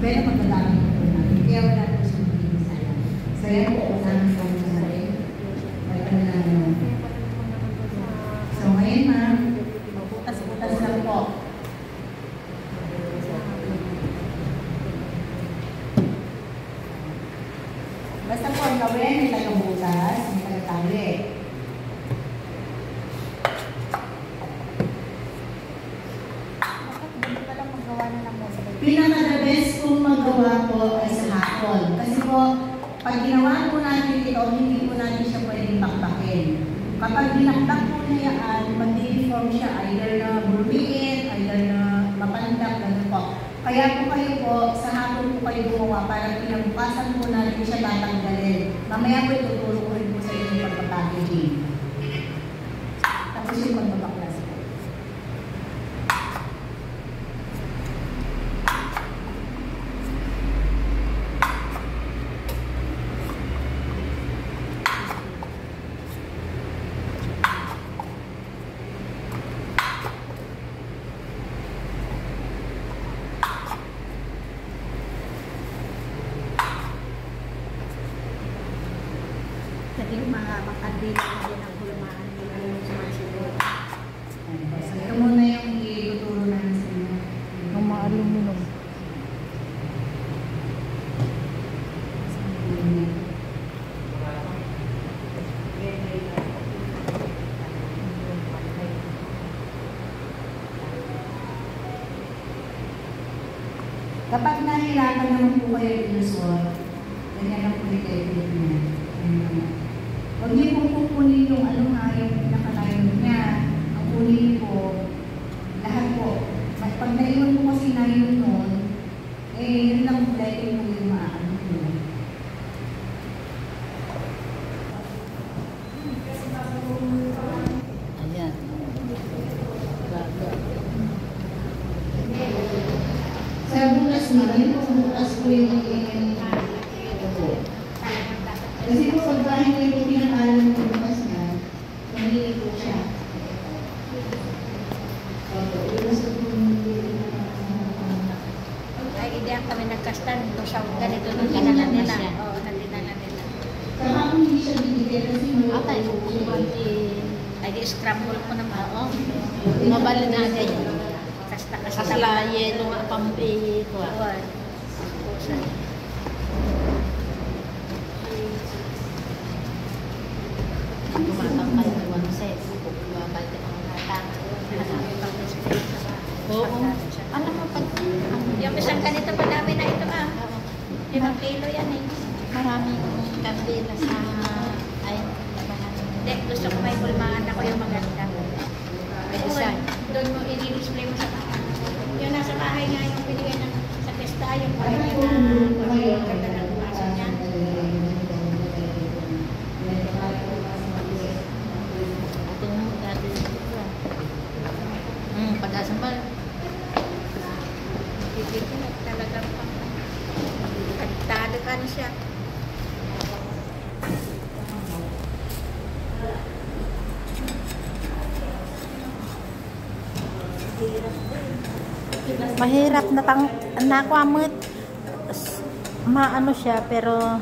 Pero magdadami po natin. Kaya wala po siya magiging sayang. So yan po, unahan po sa rin. So ngayon ma'am, magbutas-butas lang po. Basta po ang gawin, may tagabutas, may tagatali. Pinaka-the best kung magawa po ay sa hapon. Kasi po, pag ginawa po natin ito, hindi po natin siya pwedeng bakbakin. Kapag binakbak po na yan, mag-deform siya either na bumiin, either na mapandak, gano'n po. Kaya po kayo po, sa hapon po kayo gumawa para pinabukasan po natin siya tatanggalin. Mamaya po ituturo ko rin po sa inyo yung pagpapackaging. Tapos yung pagbabaklas po. Yung mga makandila na din ang hulamaan nila yung sumasigod. So, ito muna yung ituturo namin sa inyo. Yung mga aluminum. Kapag nahirapan naman po kayo ilusot, ganyan lang po yung technique niya. Huwag niyo po kukunin yung ano nga, yung pinakalayon niya. Ang kunin po, lahat po. Pag naiwan po kasi na yun nun, yun lang po dahil po yung maano yun. Ayan. Sa bukas na, yun po bukas po yung kasi po pag dahil kayo po pinakalan ng bukas na, pamili po siya. Ay, hindi ang kami nagkastan. Ito sa ganito nung dinalan nila. Oo, nandinalan nila. Kahapon hindi siya binigyan kasi Atay, ay di scramble ko naman. Oo. Mabali na ganyan. Kasta-kasta. Kasla, yelo nga pampi. Oo. Tumatangkay ng one set. Bumabay ka ng hatang. Oo. Alam mo pag... Yung isang ganito pa namin na ito 5 kilo yan eh. Maraming kandila sa... Ay, labahan. Hindi, gusto ko may pulmaan ako yung maganda. Design. Doon mo i-display mo sa bahay. Yung nasa bahay nga yung binigay ng sa testa, yung pwede na ganda ng baso niya. Ating mo, dati dito. Pag-asang ba? Dito na talagang kantado ka na siya. Mahirap na nakwamot. Maano siya, pero...